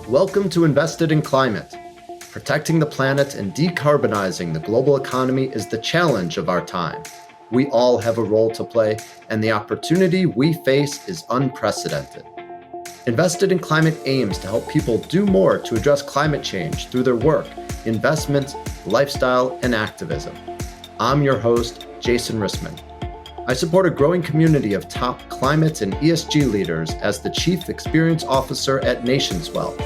Welcome to Invested in Climate. Protecting the planet and decarbonizing the global economy is the challenge of our time. We all have a role to play, and the opportunity we face is unprecedented. Invested in Climate aims to help people do more to address climate change through their work, investment, lifestyle, and activism. I'm your host, Jason Rissman. I support a growing community of top climate and ESG leaders as the Chief Experience Officer at Nationswell,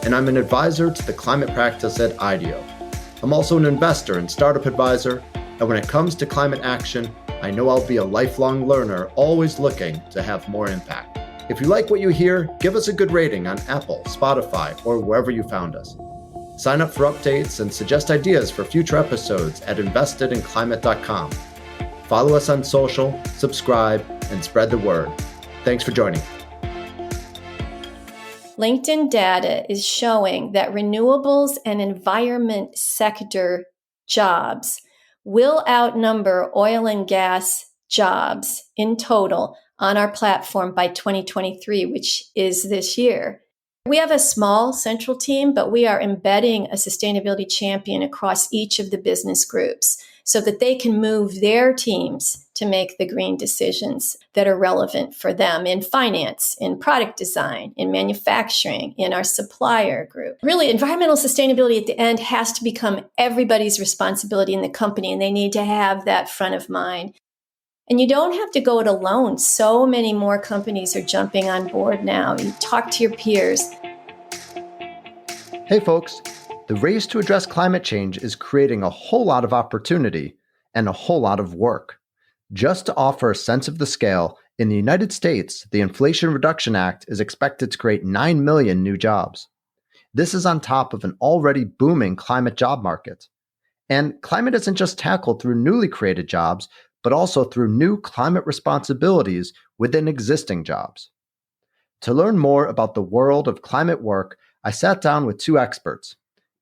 and I'm an advisor to the climate practice at IDEO. I'm also an investor and startup advisor, and when it comes to climate action, I know I'll be a lifelong learner, always looking to have more impact. If you like what you hear, give us a good rating on Apple, Spotify, or wherever you found us. Sign up for updates and suggest ideas for future episodes at investedinclimate.com. Follow us on social, subscribe, and spread the word. Thanks for joining. LinkedIn data is showing that renewables and environment sector jobs will outnumber oil and gas jobs in total on our platform by 2023, which is this year. We have a small central team, but we are embedding a sustainability champion across each of the business groups so that they can move their teams to make the green decisions that are relevant for them in finance, in product design, in manufacturing, in our supplier group. Really, environmental sustainability at the end has to become everybody's responsibility in the company, and they need to have that front of mind. And you don't have to go it alone. So many more companies are jumping on board now. You talk to your peers. Hey folks, the race to address climate change is creating a whole lot of opportunity and a whole lot of work. Just to offer a sense of the scale, in the United States, the Inflation Reduction Act is expected to create 9 million new jobs. This is on top of an already booming climate job market. And climate isn't just tackled through newly created jobs, but also through new climate responsibilities within existing jobs. To learn more about the world of climate work, I sat down with two experts,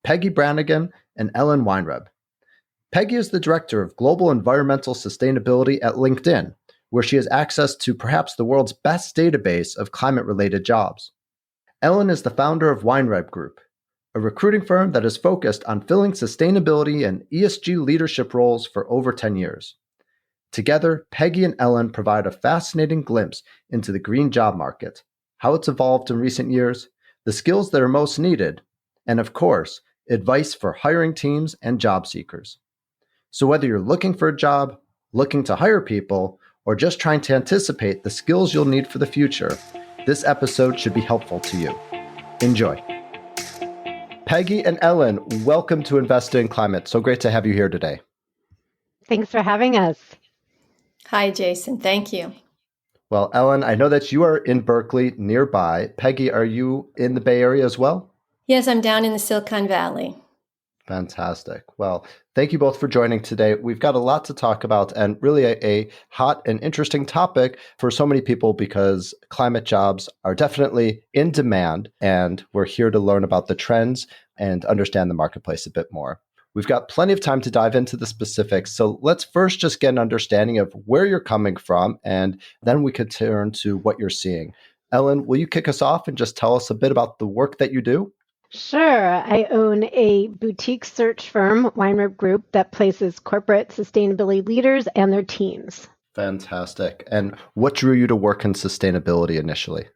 Peggy Brannigan and Ellen Weinreb. Peggy is the Director of Global Environmental Sustainability at LinkedIn, where she has access to perhaps the world's best database of climate-related jobs. Ellen is the founder of Weinreb Group, a recruiting firm that is focused on filling sustainability and ESG leadership roles for over 10 years. Together, Peggy and Ellen provide a fascinating glimpse into the green job market, how it's evolved in recent years, the skills that are most needed, and of course, advice for hiring teams and job seekers. So whether you're looking for a job, looking to hire people, or just trying to anticipate the skills you'll need for the future, this episode should be helpful to you. Enjoy. Peggy and Ellen, welcome to Invested in Climate. So great to have you here today. Thanks for having us. Hi, Jason. Thank you. Well, Ellen, I know that you are in Berkeley nearby. Peggy, are you in the Bay Area as well? Yes, I'm down in the Silicon Valley. Fantastic. Well, thank you both for joining today. We've got a lot to talk about and really a hot and interesting topic for so many people because climate jobs are definitely in demand, and we're here to learn about the trends and understand the marketplace a bit more. We've got plenty of time to dive into the specifics, so let's first just get an understanding of where you're coming from, and then we could turn to what you're seeing. Ellen, will you kick us off and just tell us a bit about the work that you do? Sure. I own a boutique search firm, Weinreb Group, that places corporate sustainability leaders and their teams. Fantastic. And what drew you to work in sustainability initially?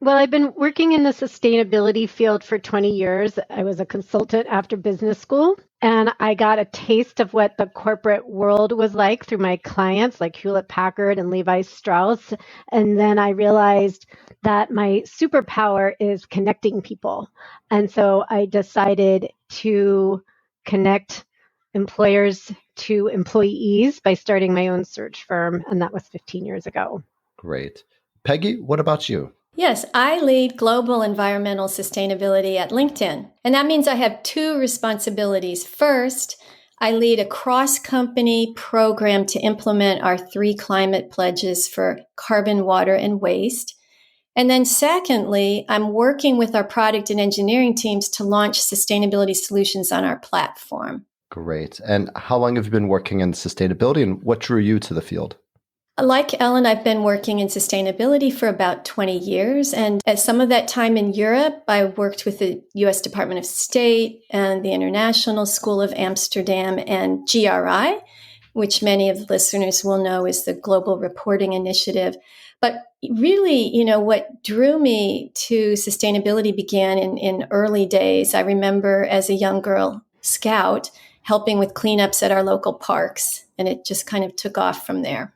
Well, I've been working in the sustainability field for 20 years. I was a consultant after business school, and I got a taste of what the corporate world was like through my clients like Hewlett-Packard and Levi Strauss. And then I realized that my superpower is connecting people. And so I decided to connect employers to employees by starting my own search firm, and that was 15 years ago. Great. Peggy, what about you? Yes, I lead global environmental sustainability at LinkedIn. And that means I have two responsibilities. First, I lead a cross-company program to implement our 3 climate pledges for carbon, water, and waste. And then secondly, I'm working with our product and engineering teams to launch sustainability solutions on our platform. Great. And how long have you been working in sustainability, and what drew you to the field? Like Ellen, I've been working in sustainability for about 20 years. And at some of that time in Europe, I worked with the US Department of State and the International School of Amsterdam and GRI, which many of the listeners will know is the Global Reporting Initiative. But really, what drew me to sustainability began in early days. I remember as a young girl scout helping with cleanups at our local parks, and it just kind of took off from there.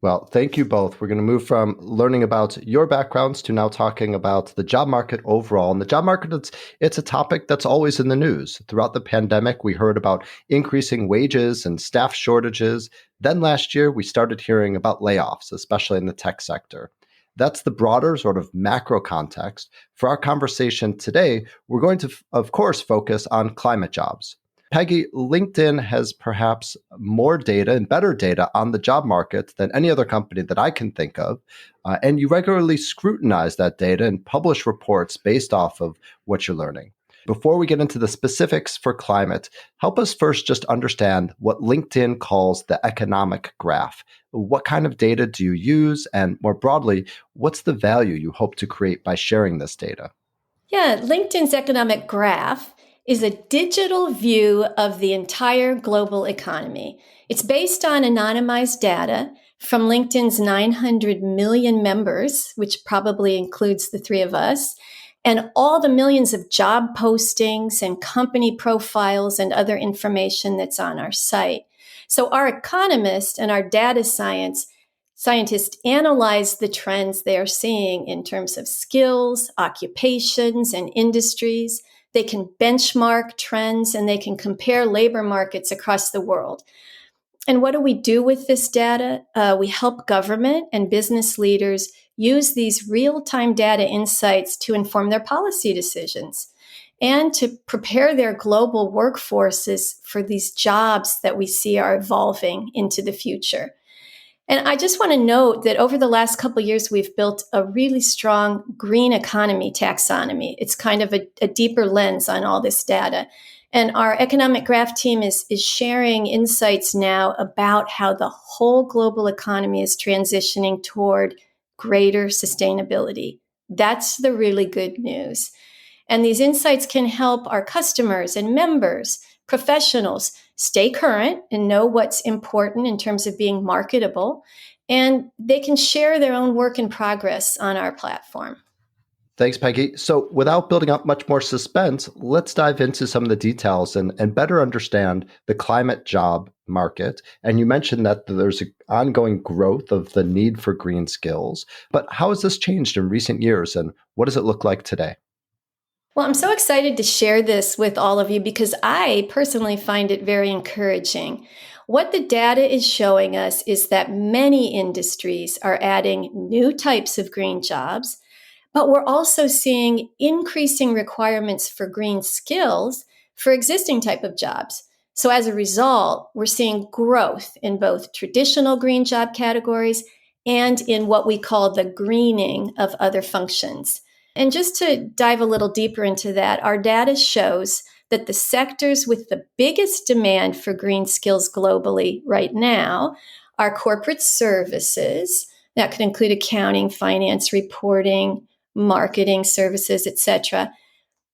Well, thank you both. We're going to move from learning about your backgrounds to now talking about the job market overall. And the job market, it's a topic that's always in the news. Throughout the pandemic, we heard about increasing wages and staff shortages. Then last year, we started hearing about layoffs, especially in the tech sector. That's the broader sort of macro context. For our conversation today, we're going to, of course, focus on climate jobs. Peggy, LinkedIn has perhaps more data and better data on the job market than any other company that I can think of. And you regularly scrutinize that data and publish reports based off of what you're learning. Before we get into the specifics for climate, help us first just understand what LinkedIn calls the economic graph. What kind of data do you use? And more broadly, what's the value you hope to create by sharing this data? Yeah, LinkedIn's economic graph is a digital view of the entire global economy. It's based on anonymized data from LinkedIn's 900 million members, which probably includes the three of us, and all the millions of job postings and company profiles and other information that's on our site. So our economists and our data scientists analyze the trends they are seeing in terms of skills, occupations, and industries. They can benchmark trends and they can compare labor markets across the world. And what do we do with this data? We help government and business leaders use these real-time data insights to inform their policy decisions and to prepare their global workforces for these jobs that we see are evolving into the future. And I just want to note that over the last couple of years, we've built a really strong green economy taxonomy. It's kind of a deeper lens on all this data. And our economic graph team is sharing insights now about how the whole global economy is transitioning toward greater sustainability. That's the really good news. And these insights can help our customers and members, professionals, stay current and know what's important in terms of being marketable. And they can share their own work in progress on our platform. Thanks, Peggy. So without building up much more suspense, let's dive into some of the details and better understand the climate job market. And you mentioned that there's an ongoing growth of the need for green skills. But how has this changed in recent years and what does it look like today? Well, I'm so excited to share this with all of you because I personally find it very encouraging. What the data is showing us is that many industries are adding new types of green jobs, but we're also seeing increasing requirements for green skills for existing type of jobs. So as a result, we're seeing growth in both traditional green job categories and in what we call the greening of other functions. And just to dive a little deeper into that, our data shows that the sectors with the biggest demand for green skills globally right now are corporate services. That could include accounting, finance, reporting, marketing services, etc.,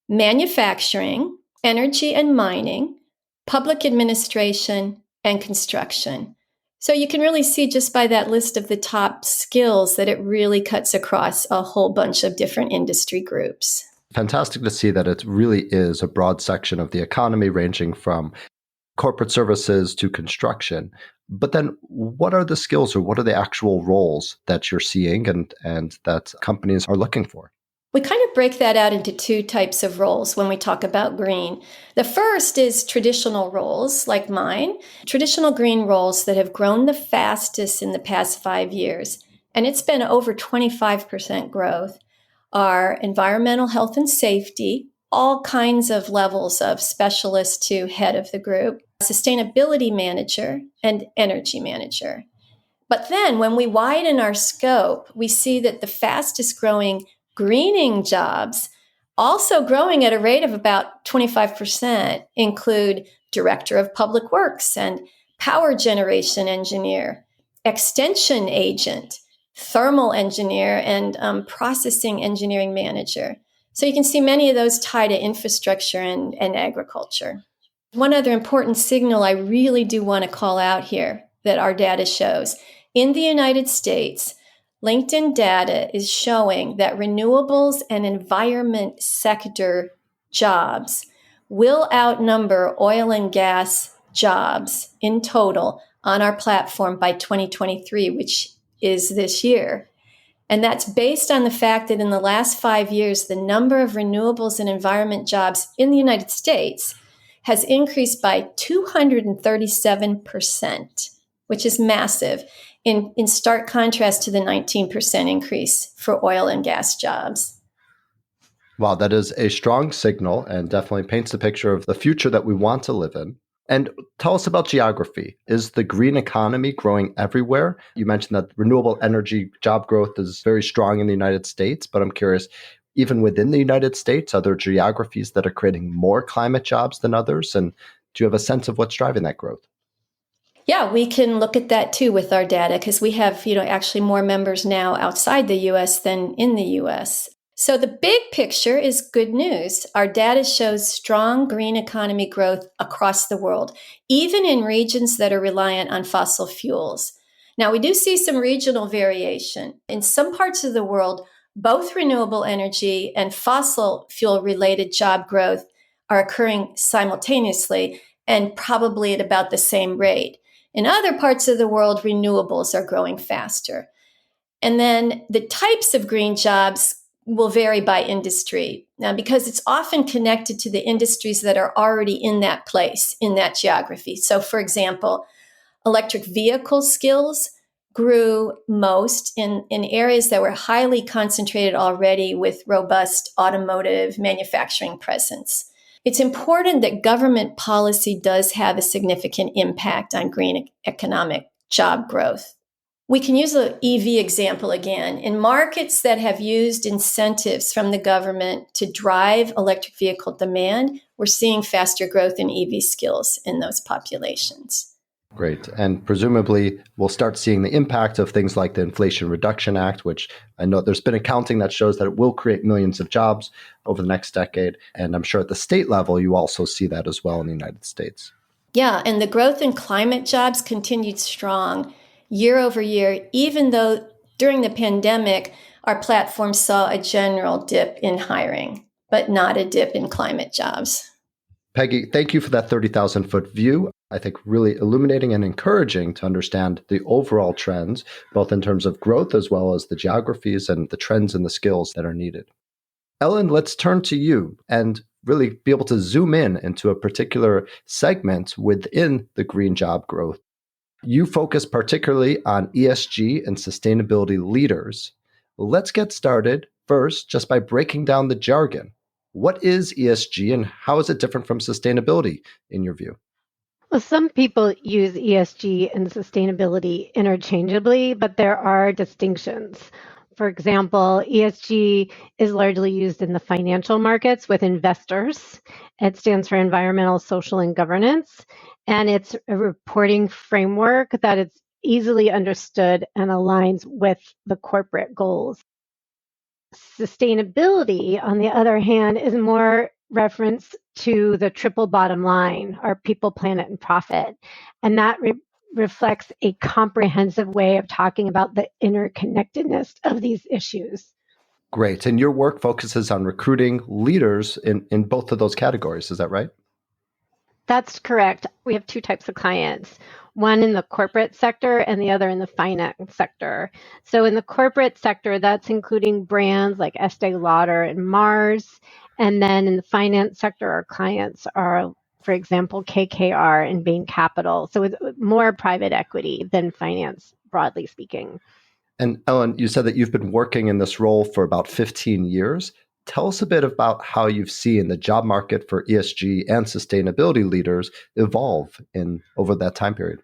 manufacturing, energy and mining, public administration, and construction. So you can really see just by that list of the top skills that it really cuts across a whole bunch of different industry groups. Fantastic to see that it really is a broad section of the economy ranging from corporate services to construction. But then what are the skills or what are the actual roles that you're seeing and that companies are looking for? We kind of break that out into two types of roles when we talk about green. The first is traditional roles like mine, traditional green roles that have grown the fastest in the past 5 years. And it's been over 25% growth, are environmental health and safety, all kinds of levels of specialist to head of the group, sustainability manager, and energy manager. But then when we widen our scope, we see that the fastest growing greening jobs, also growing at a rate of about 25%, include director of public works and power generation engineer, extension agent, thermal engineer, and processing engineering manager. So you can see many of those tie to infrastructure and agriculture. One other important signal I really do want to call out here that our data shows. In the United States, LinkedIn data is showing that renewables and environment sector jobs will outnumber oil and gas jobs in total on our platform by 2023, which is this year. And that's based on the fact that in the last 5 years, the number of renewables and environment jobs in the United States has increased by 237%, which is massive, in stark contrast to the 19% increase for oil and gas jobs. Wow, that is a strong signal and definitely paints the picture of the future that we want to live in. And tell us about geography. Is the green economy growing everywhere? You mentioned that renewable energy job growth is very strong in the United States, but I'm curious, even within the United States, are there geographies that are creating more climate jobs than others? And do you have a sense of what's driving that growth? Yeah, we can look at that too with our data because we have, actually more members now outside the US than in the US. So the big picture is good news. Our data shows strong green economy growth across the world, even in regions that are reliant on fossil fuels. Now, we do see some regional variation. In some parts of the world, both renewable energy and fossil fuel related job growth are occurring simultaneously and probably at about the same rate. In other parts of the world, renewables are growing faster. And then the types of green jobs will vary by industry. Now, because it's often connected to the industries that are already in that place, in that geography. So, for example, electric vehicle skills grew most in areas that were highly concentrated already with robust automotive manufacturing presence. It's important that government policy does have a significant impact on green economic job growth. We can use the EV example again. In markets that have used incentives from the government to drive electric vehicle demand, we're seeing faster growth in EV skills in those populations. Great. And presumably, we'll start seeing the impact of things like the Inflation Reduction Act, which I know there's been accounting that shows that it will create millions of jobs over the next decade. And I'm sure at the state level, you also see that as well in the United States. Yeah, and the growth in climate jobs continued strong year over year, even though during the pandemic, our platform saw a general dip in hiring, but not a dip in climate jobs. Peggy, thank you for that 30,000-foot view. I think really illuminating and encouraging to understand the overall trends, both in terms of growth as well as the geographies and the trends and the skills that are needed. Ellen, let's turn to you and really be able to zoom in into a particular segment within the green job growth. You focus particularly on ESG and sustainability leaders. Let's get started first just by breaking down the jargon. What is ESG and how is it different from sustainability in your view? Well, some people use ESG and sustainability interchangeably, but there are distinctions. For example, ESG is largely used in the financial markets with investors. It stands for environmental, social, and governance. And it's a reporting framework that is easily understood and aligns with the corporate goals. Sustainability, on the other hand, is more reference to the triple bottom line, our people, planet, and profit. And that reflects a comprehensive way of talking about the interconnectedness of these issues. Great. And your work focuses on recruiting leaders in both of those categories. Is that right? That's correct. We have two types of clients, one in the corporate sector and the other in the finance sector. So in the corporate sector, that's including brands like Estee Lauder and Mars. And then in the finance sector, our clients are, for example, KKR and Bain Capital. So it's more private equity than finance, broadly speaking. And Ellen, you said that you've been working in this role for about 15 years. Tell us a bit about how you've seen the job market for ESG and sustainability leaders evolve over that time period.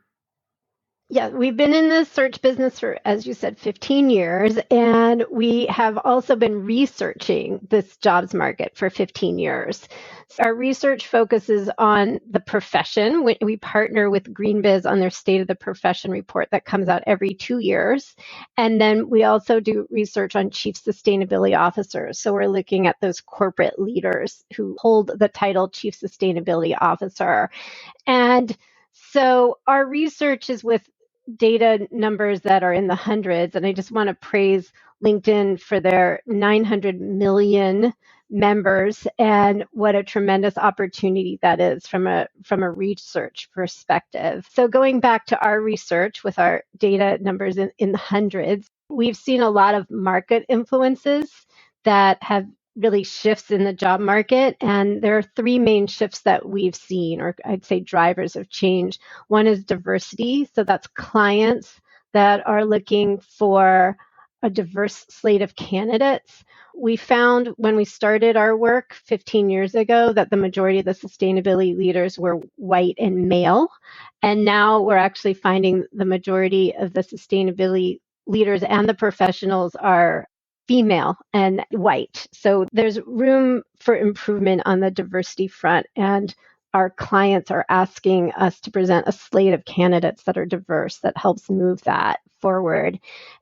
Yeah, we've been in the search business for, as you said, 15 years, and we have also been researching this jobs market for 15 years. So our research focuses on the profession. We partner with GreenBiz on their State of the Profession report that comes out every 2 years. And then we also do research on chief sustainability officers. So we're looking at those corporate leaders who hold the title chief sustainability officer. And so our research is with data numbers that are in the hundreds. And I just want to praise LinkedIn for their 900 million members and what a tremendous opportunity that is from a research perspective. So going back to our research with our data numbers in the hundreds, we've seen a lot of market influences that have really shifts in the job market. And there are three main shifts that we've seen, or I'd say drivers of change. One is diversity. So that's clients that are looking for a diverse slate of candidates. We found when we started our work 15 years ago that the majority of the sustainability leaders were white and male. And now we're actually finding the majority of the sustainability leaders and the professionals are female and white. So there's room for improvement on the diversity front. And our clients are asking us to present a slate of candidates that are diverse that helps move that forward.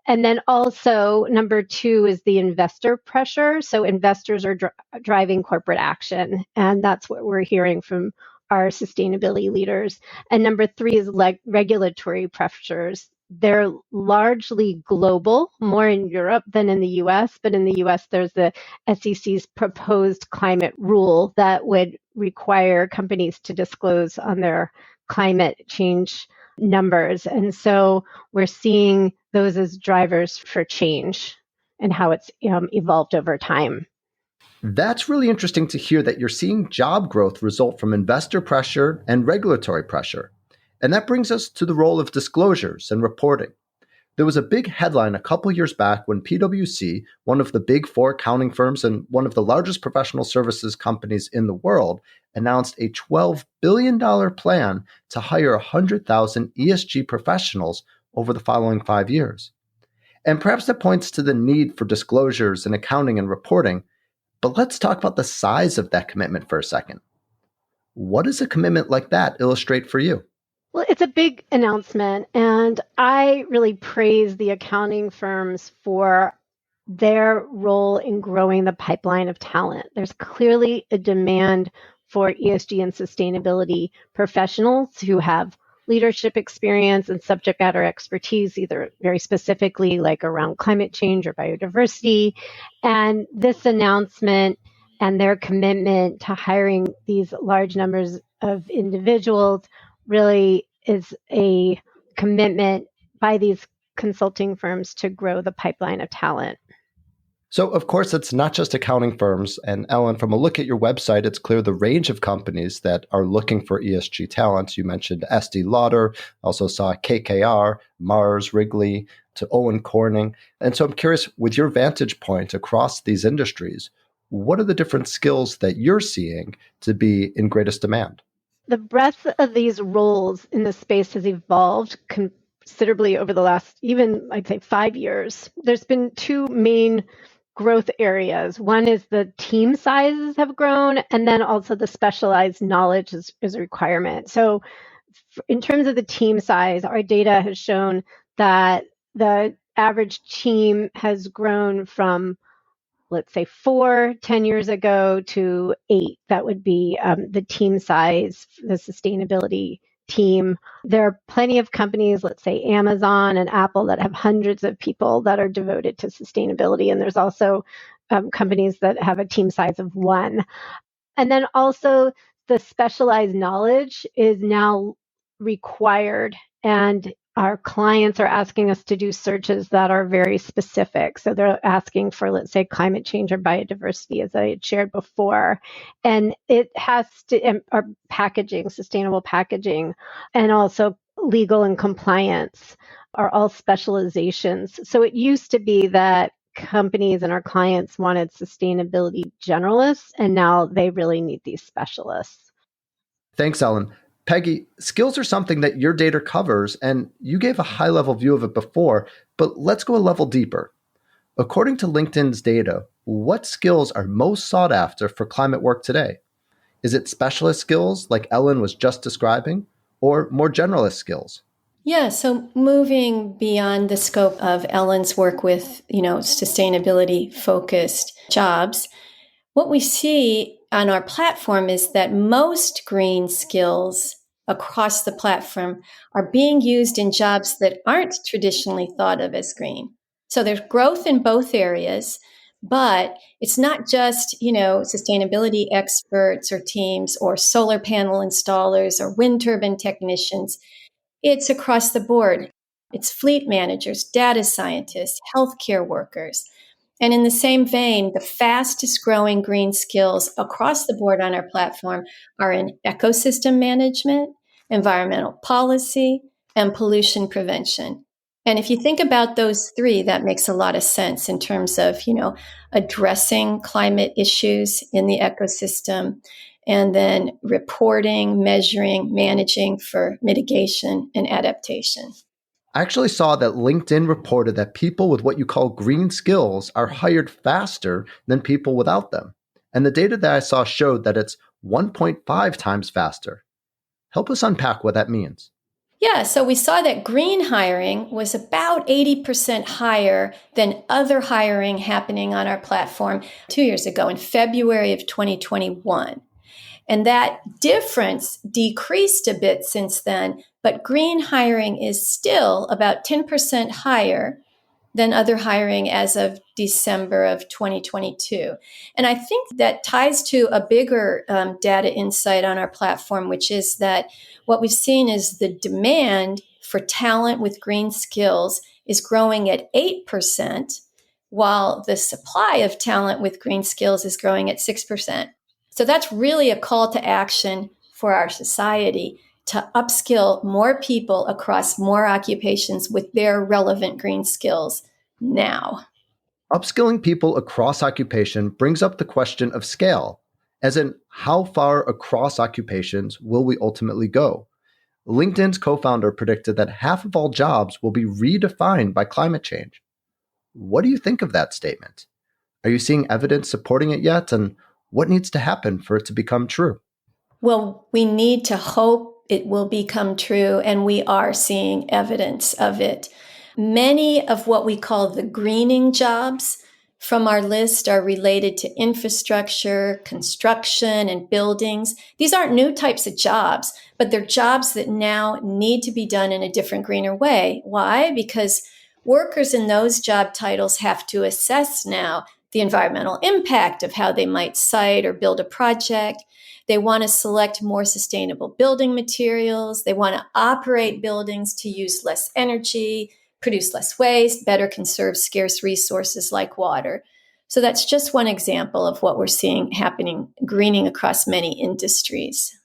And then also, number two is the investor pressure. So investors are driving corporate action. And that's what we're hearing from our sustainability leaders. And number three is regulatory pressures. They're largely global, more in Europe than in the US. But in the US, there's the SEC's proposed climate rule that would require companies to disclose on their climate change numbers. And so we're seeing those as drivers for change and how it's evolved over time. That's really interesting to hear that you're seeing job growth result from investor pressure and regulatory pressure. And that brings us to the role of disclosures and reporting. There was a big headline a couple years back when PwC, one of the big four accounting firms and one of the largest professional services companies in the world, announced a $12 billion plan to hire 100,000 ESG professionals over the following 5 years. And perhaps that points to the need for disclosures and accounting and reporting. But let's talk about the size of that commitment for a second. What does a commitment like that illustrate for you? Well, it's a big announcement, and I really praise the accounting firms for their role in growing the pipeline of talent. There's clearly a demand for ESG and sustainability professionals who have leadership experience and subject matter expertise, either very specifically like around climate change or biodiversity. And this announcement and their commitment to hiring these large numbers of individuals really is a commitment by these consulting firms to grow the pipeline of talent. So, of course, it's not just accounting firms. And Ellen, from a look at your website, it's clear the range of companies that are looking for ESG talent. You mentioned Estee Lauder, also saw KKR, Mars, Wrigley, to Owen Corning. And so I'm curious, with your vantage point across these industries, what are the different skills that you're seeing to be in greatest demand? The breadth of these roles in the space has evolved considerably over the last, even I'd say 5 years. There's been two main growth areas. One is the team sizes have grown, and then also the specialized knowledge is a requirement. So in terms of the team size, our data has shown that the average team has grown from, let's say, 10 years ago to 8. That would be the team size, the sustainability team. There are plenty of companies, let's say Amazon and Apple, that have hundreds of people that are devoted to sustainability. And there's also companies that have a team size of 1. And then also the specialized knowledge is now required, and our clients are asking us to do searches that are very specific. So they're asking for, let's say, climate change or biodiversity, as I had shared before. And it has to, or packaging, sustainable packaging, and also legal and compliance are all specializations. So it used to be that companies and our clients wanted sustainability generalists, and now they really need these specialists. Thanks, Ellen. Peggy, skills are something that your data covers, and you gave a high level view of it before, but let's go a level deeper. According to LinkedIn's data, what skills are most sought after for climate work today? Is it specialist skills like Ellen was just describing, or more generalist skills? Yeah, so moving beyond the scope of Ellen's work with, sustainability focused jobs, what we see on our platform is that most green skills across the platform are being used in jobs that aren't traditionally thought of as green. So there's growth in both areas, but it's not just, sustainability experts or teams or solar panel installers or wind turbine technicians. It's across the board. It's fleet managers, data scientists, healthcare workers. And in the same vein, the fastest growing green skills across the board on our platform are in ecosystem management, environmental policy, and pollution prevention. And if you think about those three, that makes a lot of sense in terms of, addressing climate issues in the ecosystem and then reporting, measuring, managing for mitigation and adaptation. I actually saw that LinkedIn reported that people with what you call green skills are hired faster than people without them. And the data that I saw showed that it's 1.5 times faster. Help us unpack what that means. Yeah, so we saw that green hiring was about 80% higher than other hiring happening on our platform 2 years ago in February of 2021. And that difference decreased a bit since then, but green hiring is still about 10% higher than other hiring as of December of 2022. And I think that ties to a bigger data insight on our platform, which is that what we've seen is the demand for talent with green skills is growing at 8%, while the supply of talent with green skills is growing at 6%. So that's really a call to action for our society to upskill more people across more occupations with their relevant green skills now. Upskilling people across occupation brings up the question of scale, as in how far across occupations will we ultimately go? LinkedIn's co-founder predicted that half of all jobs will be redefined by climate change. What do you think of that statement? Are you seeing evidence supporting it yet? And what needs to happen for it to become true? Well, we need to hope it will become true, and we are seeing evidence of it. Many of what we call the greening jobs from our list are related to infrastructure, construction, and buildings. These aren't new types of jobs, but they're jobs that now need to be done in a different, greener way. Why? Because workers in those job titles have to assess now the environmental impact of how they might site or build a project. They want to select more sustainable building materials. They want to operate buildings to use less energy, produce less waste, better conserve scarce resources like water. So that's just one example of what we're seeing happening, greening across many industries.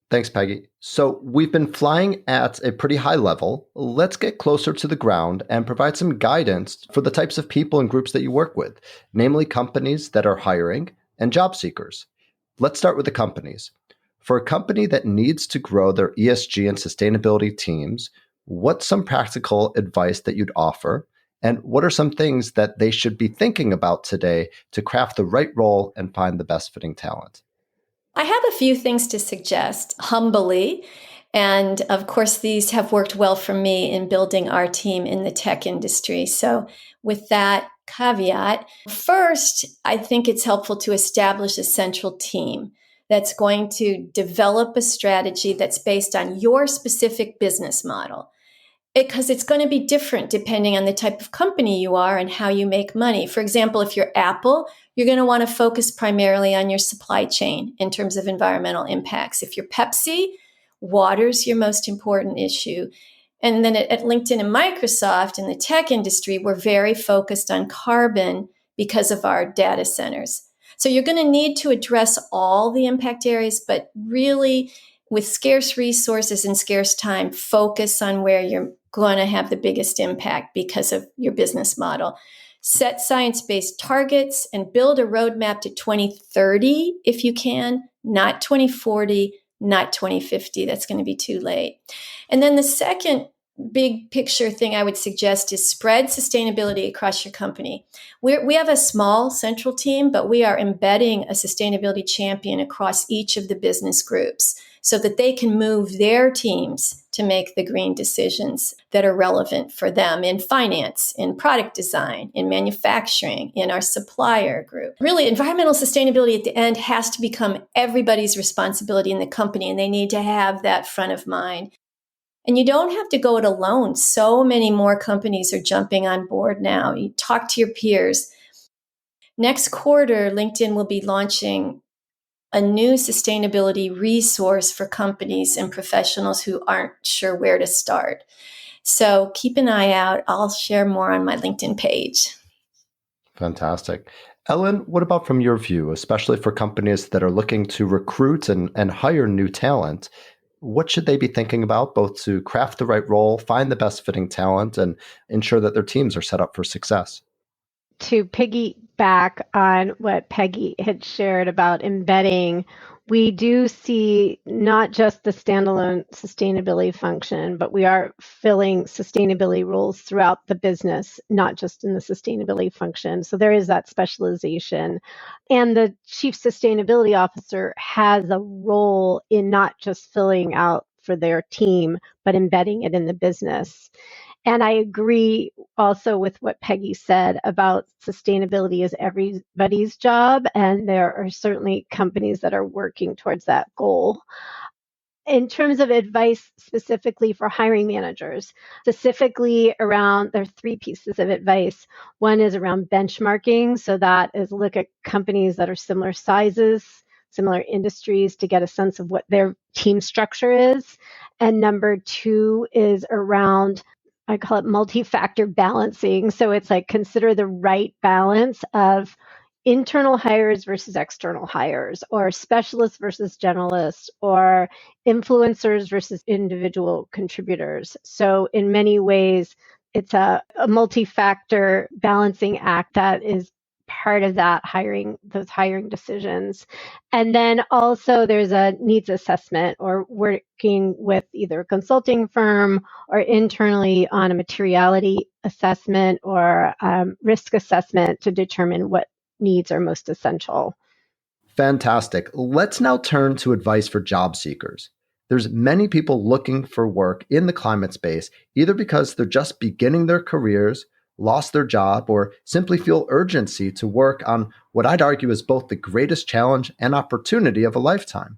Thanks, Peggy. So we've been flying at a pretty high level. Let's get closer to the ground and provide some guidance for the types of people and groups that you work with, namely companies that are hiring and job seekers. Let's start with the companies. For a company that needs to grow their ESG and sustainability teams, what's some practical advice that you'd offer? And what are some things that they should be thinking about today to craft the right role and find the best fitting talent? I have a few things to suggest humbly. And of course, these have worked well for me in building our team in the tech industry. So, with that caveat, first, I think it's helpful to establish a central team that's going to develop a strategy that's based on your specific business model. Because it's going to be different depending on the type of company you are and how you make money. For example, if you're Apple, you're going to want to focus primarily on your supply chain in terms of environmental impacts. If you're Pepsi, water's your most important issue. And then at LinkedIn and Microsoft in the tech industry, we're very focused on carbon because of our data centers. So you're going to need to address all the impact areas, but really with scarce resources and scarce time, focus on where you're going to have the biggest impact because of your business model. Set science-based targets and build a roadmap to 2030 if you can, not 2040, not 2050. That's going to be too late. And then the second big picture thing I would suggest is spread sustainability across your company. We have a small central team, but we are embedding a sustainability champion across each of the business groups so that they can move their teams to make the green decisions that are relevant for them in finance, in product design, in manufacturing, in our supplier group. Really, environmental sustainability at the end has to become everybody's responsibility in the company, and they need to have that front of mind. And you don't have to go it alone. So many more companies are jumping on board now. You talk to your peers. Next quarter, LinkedIn will be launching a new sustainability resource for companies and professionals who aren't sure where to start. So keep an eye out. I'll share more on my LinkedIn page. Fantastic. Ellen, what about from your view, especially for companies that are looking to recruit and hire new talent? What should they be thinking about, both to craft the right role, find the best fitting talent, and ensure that their teams are set up for success? To piggyback on what Peggy had shared about embedding, we do see not just the standalone sustainability function, but we are filling sustainability roles throughout the business, not just in the sustainability function. So there is that specialization. And the chief sustainability officer has a role in not just filling out for their team, but embedding it in the business. And I agree also with what Peggy said about sustainability is everybody's job, and there are certainly companies that are working towards that goal. In terms of advice specifically for hiring managers, specifically around, there are three pieces of advice. One is around benchmarking. So that is look at companies that are similar sizes, similar industries to get a sense of what their team structure is. And number two is around, I call it multi-factor balancing. So it's like consider the right balance of internal hires versus external hires, or specialists versus generalists, or influencers versus individual contributors. So in many ways, it's a multi-factor balancing act that is part of that those hiring decisions. And then also there's a needs assessment, or working with either a consulting firm or internally on a materiality assessment or risk assessment to determine what needs are most essential. Fantastic. Let's now turn to advice for job seekers. There's many people looking for work in the climate space, either because they're just beginning their careers, lost their job, or simply feel urgency to work on what I'd argue is both the greatest challenge and opportunity of a lifetime.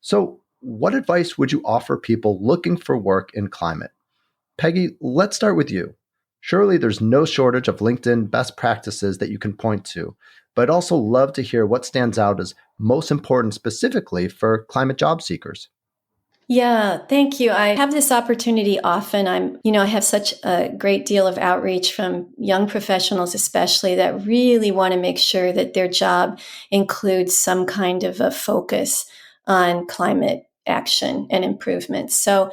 So, what advice would you offer people looking for work in climate? Peggy, let's start with you. Surely there's no shortage of LinkedIn best practices that you can point to, but I'd also love to hear what stands out as most important specifically for climate job seekers. Yeah, thank you. I have this opportunity often. I have such a great deal of outreach from young professionals, especially that really want to make sure that their job includes some kind of a focus on climate action and improvement. So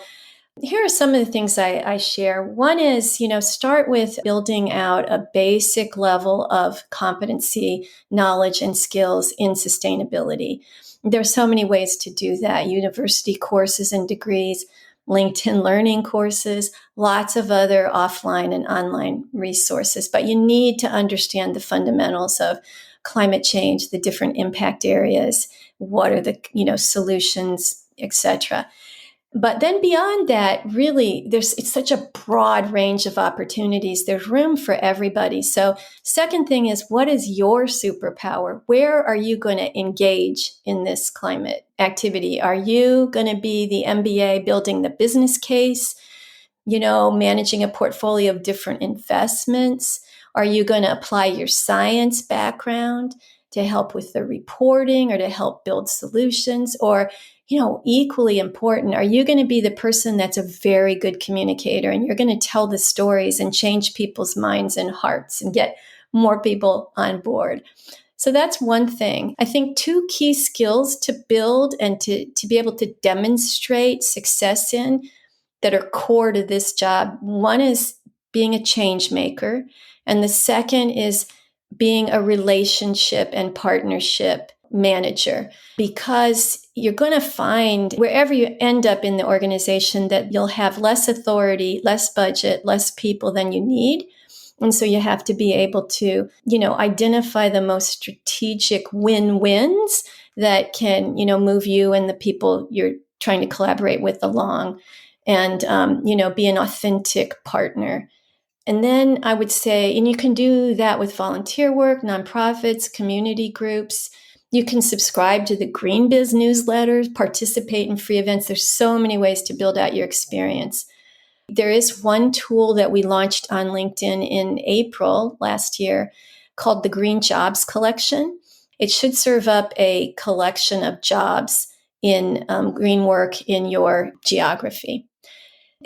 here are some of the things I share. One is, start with building out a basic level of competency, knowledge, and skills in sustainability. There's so many ways to do that. University courses and degrees, LinkedIn learning courses, lots of other offline and online resources. But you need to understand the fundamentals of climate change, the different impact areas, what are the, solutions, etc. But then beyond that, really, it's such a broad range of opportunities. There's room for everybody. So second thing is, what is your superpower? Where are you going to engage in this climate activity? Are you going to be the MBA building the business case, managing a portfolio of different investments? Are you going to apply your science background to help with the reporting or to help build solutions? Or equally important, are you going to be the person that's a very good communicator and you're going to tell the stories and change people's minds and hearts and get more people on board? So that's one thing. I think two key skills to build and to be able to demonstrate success in that are core to this job. One is being a change maker, and the second is being a relationship and partnership manager, because you're going to find wherever you end up in the organization that you'll have less authority, less budget, less people than you need. And so you have to be able to, identify the most strategic win-wins that can, move you and the people you're trying to collaborate with along, and, be an authentic partner. And then I would say, and you can do that with volunteer work, nonprofits, community groups. You can subscribe to the Green Biz newsletters, participate in free events. There's so many ways to build out your experience. There is one tool that we launched on LinkedIn in April last year called the Green Jobs Collection. It should serve up a collection of jobs in green work in your geography.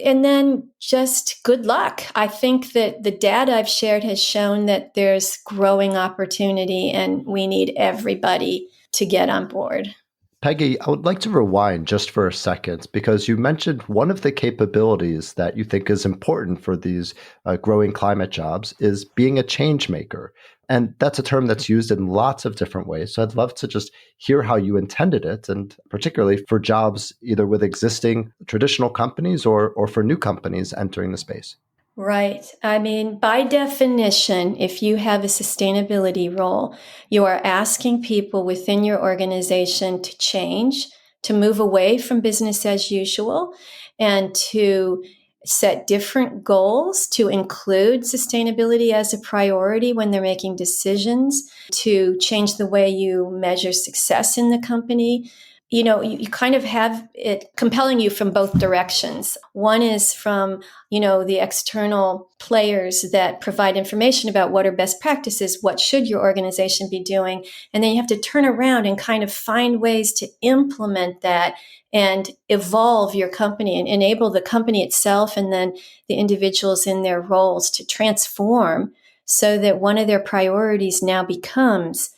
And then just good luck. I think that the data I've shared has shown that there's growing opportunity and we need everybody to get on board. Peggy, I would like to rewind just for a second because you mentioned one of the capabilities that you think is important for these growing climate jobs is being a change maker. And that's a term that's used in lots of different ways. So I'd love to just hear how you intended it, and particularly for jobs either with existing traditional companies or for new companies entering the space. Right. I mean, by definition, if you have a sustainability role, you are asking people within your organization to change, to move away from business as usual, and to set different goals to include sustainability as a priority when they're making decisions, to change the way you measure success in the company. You kind of have it compelling you from both directions. One is from, the external players that provide information about what are best practices, what should your organization be doing. And then you have to turn around and kind of find ways to implement that and evolve your company and enable the company itself and then the individuals in their roles to transform so that one of their priorities now becomes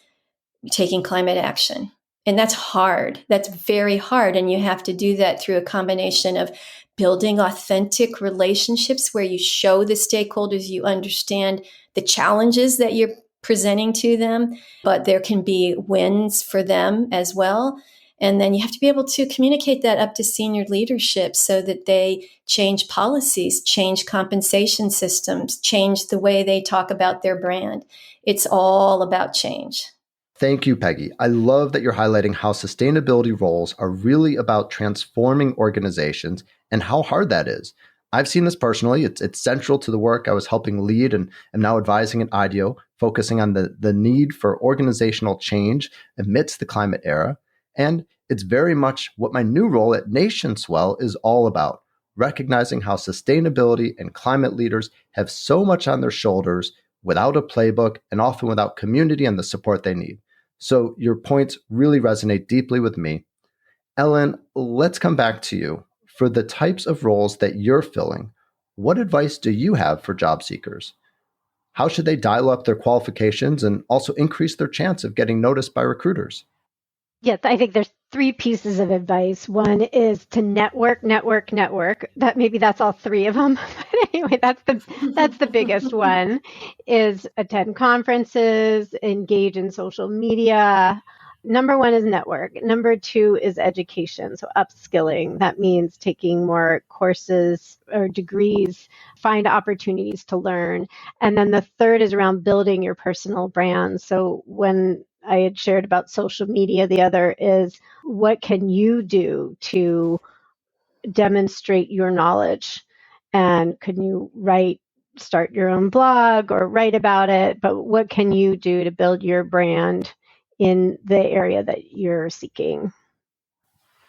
taking climate action. And that's hard. That's very hard. And you have to do that through a combination of building authentic relationships where you show the stakeholders you understand the challenges that you're presenting to them, but there can be wins for them as well. And then you have to be able to communicate that up to senior leadership so that they change policies, change compensation systems, change the way they talk about their brand. It's all about change. Thank you, Peggy. I love that you're highlighting how sustainability roles are really about transforming organizations and how hard that is. I've seen this personally. It's central to the work I was helping lead and am now advising at IDEO, focusing on the need for organizational change amidst the climate era. And it's very much what my new role at NationsWell is all about, recognizing how sustainability and climate leaders have so much on their shoulders without a playbook and often without community and the support they need. So your points really resonate deeply with me. Ellen, let's come back to you. For the types of roles that you're filling, what advice do you have for job seekers? How should they dial up their qualifications and also increase their chance of getting noticed by recruiters? Yes, I think there's three pieces of advice. One is to network. That's all three of them. But anyway, that's the biggest one, is attend conferences, engage in social media. Number one is network. Number two is education, so upskilling. That means taking more courses or degrees, find opportunities to learn. And then the third is around building your personal brand. So when I had shared about social media, the other is what can you do to demonstrate your knowledge? And can you start your own blog or write about it? But what can you do to build your brand in the area that you're seeking?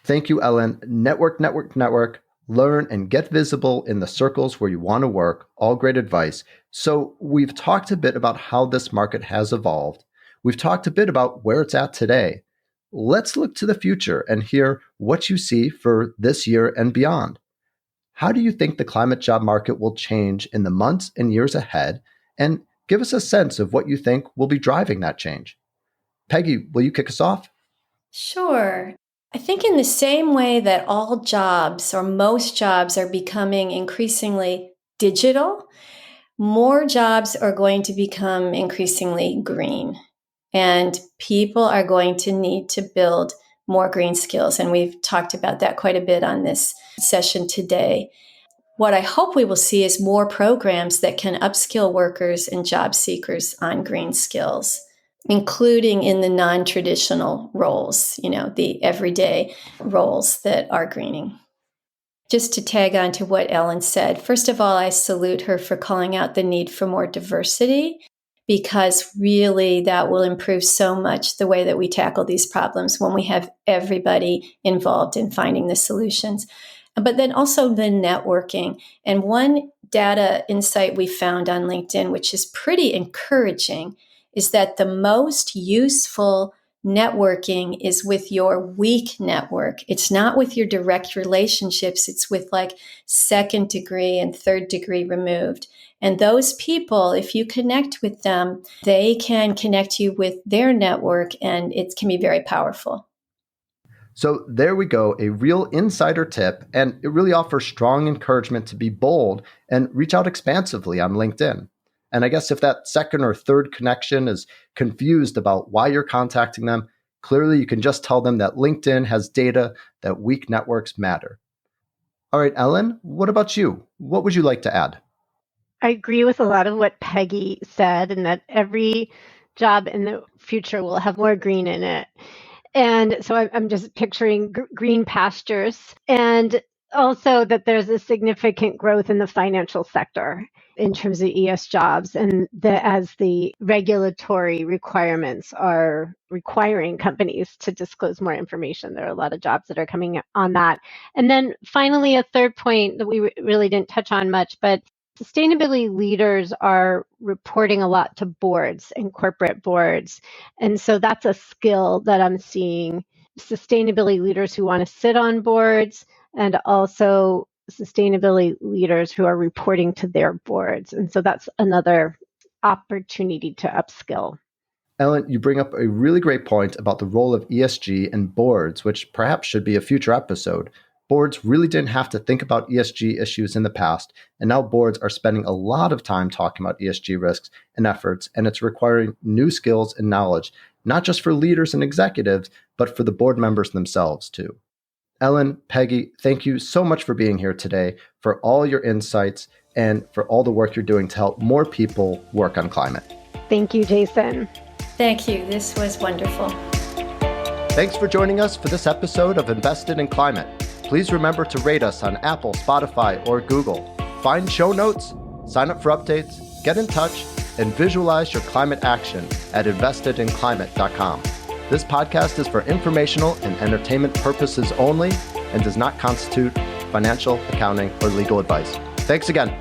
Thank you, Ellen. Network. Learn and get visible in the circles where you want to work. All great advice. So we've talked a bit about how this market has evolved. We've talked a bit about where it's at today. Let's look to the future and hear what you see for this year and beyond. How do you think the climate job market will change in the months and years ahead? And give us a sense of what you think will be driving that change. Peggy, will you kick us off? Sure. I think in the same way that all jobs or most jobs are becoming increasingly digital, more jobs are going to become increasingly green. And people are going to need to build more green skills. And we've talked about that quite a bit on this session today. What I hope we will see is more programs that can upskill workers and job seekers on green skills, including in the non-traditional roles, the everyday roles that are greening. Just to tag on to what Ellen said, first of all, I salute her for calling out the need for more diversity, because really that will improve so much the way that we tackle these problems when we have everybody involved in finding the solutions. But then also the networking. And one data insight we found on LinkedIn, which is pretty encouraging, is that the most useful networking is with your weak network. It's not with your direct relationships. It's with like second degree and third degree removed. And those people, if you connect with them, they can connect you with their network, and it can be very powerful. So there we go, a real insider tip, and it really offers strong encouragement to be bold and reach out expansively on LinkedIn. And I guess if that second or third connection is confused about why you're contacting them, clearly you can just tell them that LinkedIn has data that weak networks matter. All right, Ellen, what about you? What would you like to add? I agree with a lot of what Peggy said, and that every job in the future will have more green in it. And so I'm just picturing green pastures, and also that there's a significant growth in the financial sector in terms of ES jobs, and as the regulatory requirements are requiring companies to disclose more information, there are a lot of jobs that are coming on that. And then finally, a third point that we really didn't touch on much, but sustainability leaders are reporting a lot to boards and corporate boards. And so that's a skill that I'm seeing sustainability leaders who want to sit on boards, and also sustainability leaders who are reporting to their boards. And so that's another opportunity to upskill. Ellen, you bring up a really great point about the role of ESG and boards, which perhaps should be a future episode. Boards really didn't have to think about ESG issues in the past, and now boards are spending a lot of time talking about ESG risks and efforts, and it's requiring new skills and knowledge, not just for leaders and executives, but for the board members themselves too. Ellen, Peggy, thank you so much for being here today, for all your insights, and for all the work you're doing to help more people work on climate. Thank you, Jason. Thank you. This was wonderful. Thanks for joining us for this episode of Invested in Climate. Please remember to rate us on Apple, Spotify, or Google. Find show notes, sign up for updates, get in touch, and visualize your climate action at investedinclimate.com. This podcast is for informational and entertainment purposes only and does not constitute financial, accounting, or legal advice. Thanks again.